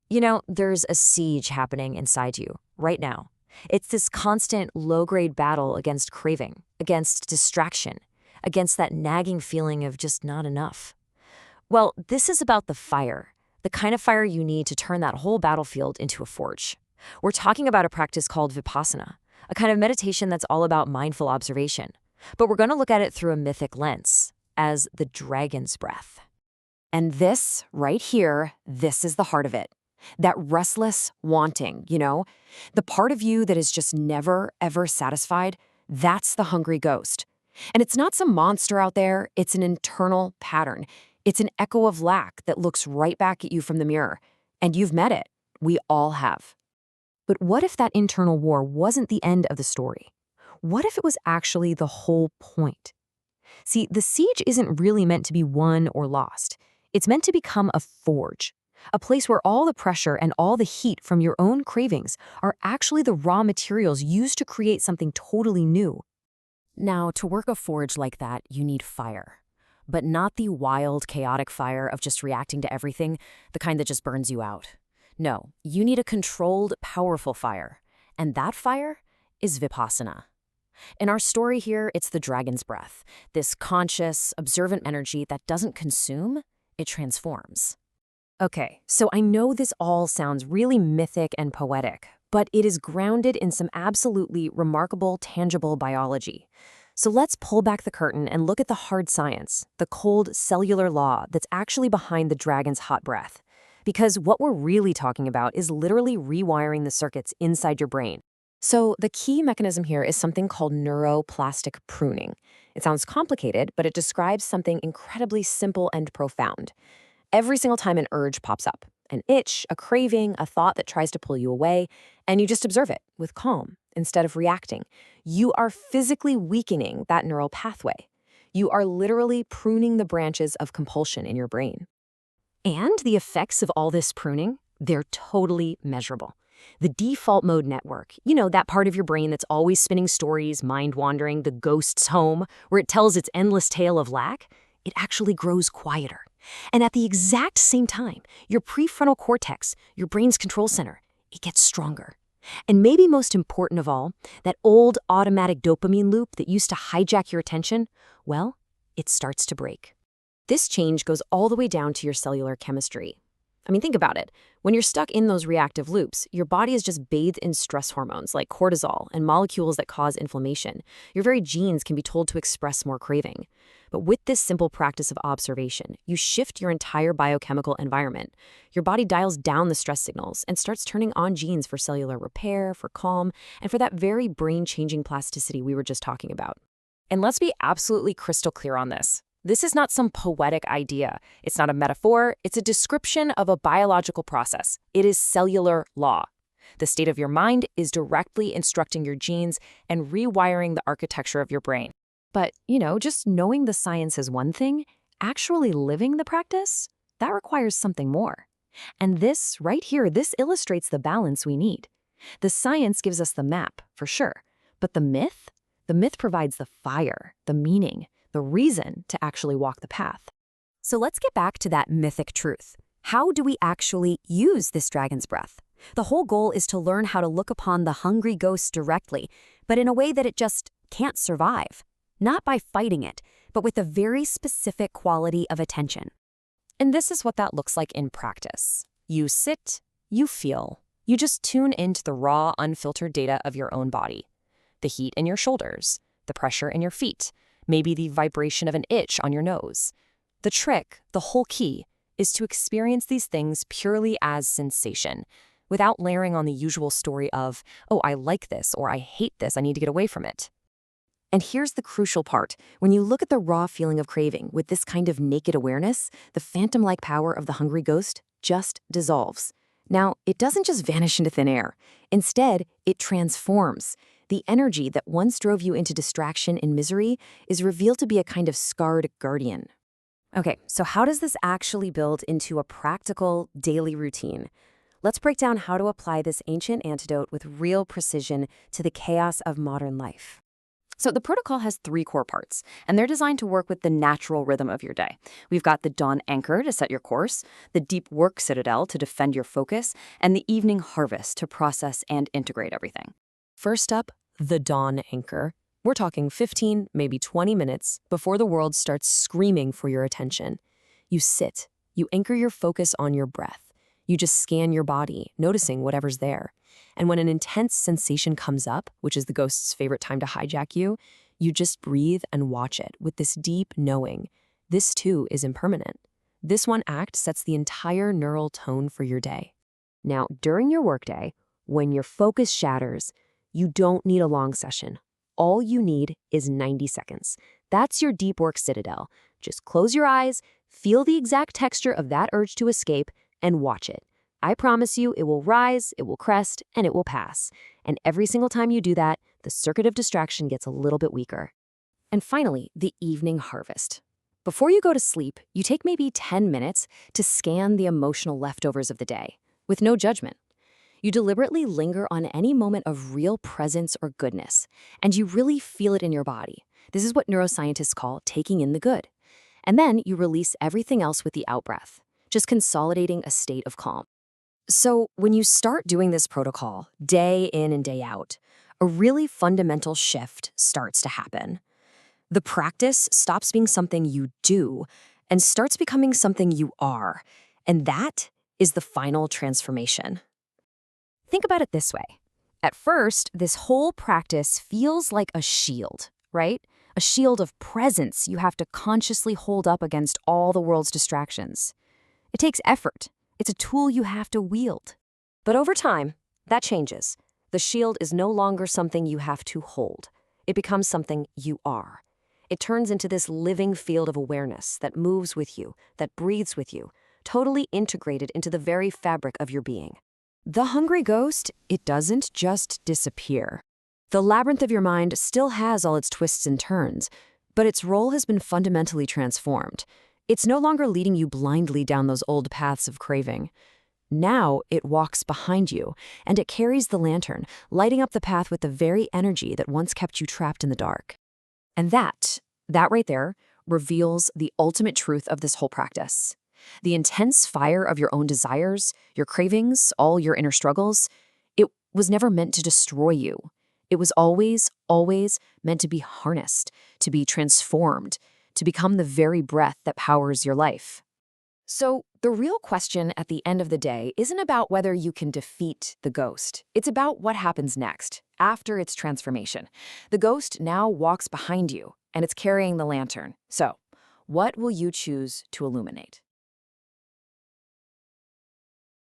There's a siege happening inside you right now. It's this constant low-grade battle against craving, against distraction, against that nagging feeling of just not enough. Well, this is about the fire, the kind of fire you need to turn that whole battlefield into a forge. We're talking about a practice called Vipassana, a kind of meditation that's all about mindful observation. But we're going to look at it through a mythic lens, as the dragon's breath. And this, right here, this is the heart of it. That restless wanting, the part of you that is just never, ever satisfied, that's the hungry ghost. And it's not some monster out there, it's an internal pattern. It's an echo of lack that looks right back at you from the mirror. And you've met it. We all have. But what if that internal war wasn't the end of the story? What if it was actually the whole point? See, the siege isn't really meant to be won or lost. It's meant to become a forge, a place where all the pressure and all the heat from your own cravings are actually the raw materials used to create something totally new. Now, to work a forge like that, you need fire. But not the wild, chaotic fire of just reacting to everything, the kind that just burns you out. No, you need a controlled, powerful fire. And that fire is Vipassana. In our story here, it's the dragon's breath, this conscious, observant energy that doesn't consume, it transforms. Okay, so I know this all sounds really mythic and poetic, but it is grounded in some absolutely remarkable, tangible biology. So let's pull back the curtain and look at the hard science, the cold cellular law that's actually behind the dragon's hot breath. Because what we're really talking about is literally rewiring the circuits inside your brain. So the key mechanism here is something called neuroplastic pruning. It sounds complicated, but it describes something incredibly simple and profound. Every single time an urge pops up, an itch, a craving, a thought that tries to pull you away, and you just observe it with calm instead of reacting, you are physically weakening that neural pathway. You are literally pruning the branches of compulsion in your brain. And the effects of all this pruning, they're totally measurable. The default mode network, that part of your brain that's always spinning stories, mind-wandering, the ghost's home, where it tells its endless tale of lack, it actually grows quieter. And at the exact same time, your prefrontal cortex, your brain's control center, it gets stronger. And maybe most important of all, that old automatic dopamine loop that used to hijack your attention, well, it starts to break. This change goes all the way down to your cellular chemistry. I mean, think about it. When you're stuck in those reactive loops, your body is just bathed in stress hormones like cortisol and molecules that cause inflammation. Your very genes can be told to express more craving. But with this simple practice of observation, you shift your entire biochemical environment. Your body dials down the stress signals and starts turning on genes for cellular repair, for calm, and for that very brain-changing plasticity we were just talking about. And let's be absolutely crystal clear on this. This is not some poetic idea. It's not a metaphor. It's a description of a biological process. It is cellular law. The state of your mind is directly instructing your genes and rewiring the architecture of your brain. But, just knowing the science is one thing, actually living the practice, that requires something more. And this, right here, this illustrates the balance we need. The science gives us the map, for sure. But the myth provides the fire, the meaning, the reason to actually walk the path. So let's get back to that mythic truth. How do we actually use this dragon's breath? The whole goal is to learn how to look upon the hungry ghost directly, but in a way that it just can't survive. Not by fighting it, but with a very specific quality of attention. And this is what that looks like in practice. You sit, you feel, you just tune into the raw, unfiltered data of your own body. The heat in your shoulders, the pressure in your feet, maybe the vibration of an itch on your nose. The trick, the whole key, is to experience these things purely as sensation, without layering on the usual story of, oh, I like this, or I hate this, I need to get away from it. And here's the crucial part. When you look at the raw feeling of craving with this kind of naked awareness, the phantom-like power of the hungry ghost just dissolves. Now, it doesn't just vanish into thin air. Instead, it transforms. The energy that once drove you into distraction and misery is revealed to be a kind of scarred guardian. Okay, so how does this actually build into a practical daily routine? Let's break down how to apply this ancient antidote with real precision to the chaos of modern life. So the protocol has three core parts, and they're designed to work with the natural rhythm of your day. We've got the dawn anchor to set your course, the deep work citadel to defend your focus, and the evening harvest to process and integrate everything. First up, the dawn anchor. We're talking 15, maybe 20 minutes before the world starts screaming for your attention. You sit, you anchor your focus on your breath. You just scan your body, noticing whatever's there. And when an intense sensation comes up, which is the ghost's favorite time to hijack you, you just breathe and watch it with this deep knowing. This too is impermanent. This one act sets the entire neural tone for your day. Now, during your workday, when your focus shatters, you don't need a long session. All you need is 90 seconds. That's your deep work citadel. Just close your eyes, feel the exact texture of that urge to escape, and watch it. I promise you, it will rise, it will crest, and it will pass. And every single time you do that, the circuit of distraction gets a little bit weaker. And finally, the evening harvest. Before you go to sleep, you take maybe 10 minutes to scan the emotional leftovers of the day, with no judgment. You deliberately linger on any moment of real presence or goodness, and you really feel it in your body. This is what neuroscientists call taking in the good. And then you release everything else with the outbreath, just consolidating a state of calm. So when you start doing this protocol, day in and day out, a really fundamental shift starts to happen. The practice stops being something you do and starts becoming something you are. And that is the final transformation. Think about it this way. At first, this whole practice feels like a shield, right? A shield of presence you have to consciously hold up against all the world's distractions. It takes effort. It's a tool you have to wield. But over time, that changes. The shield is no longer something you have to hold. It becomes something you are. It turns into this living field of awareness that moves with you, that breathes with you, totally integrated into the very fabric of your being. The hungry ghost, it doesn't just disappear. The labyrinth of your mind still has all its twists and turns, but its role has been fundamentally transformed. It's no longer leading you blindly down those old paths of craving. Now it walks behind you, and it carries the lantern, lighting up the path with the very energy that once kept you trapped in the dark. And that right there, reveals the ultimate truth of this whole practice. The intense fire of your own desires, your cravings, all your inner struggles, it was never meant to destroy you. It was always, always meant to be harnessed, to be transformed, to become the very breath that powers your life. So the real question at the end of the day isn't about whether you can defeat the ghost. It's about what happens next, after its transformation. The ghost now walks behind you, and it's carrying the lantern. So, what will you choose to illuminate?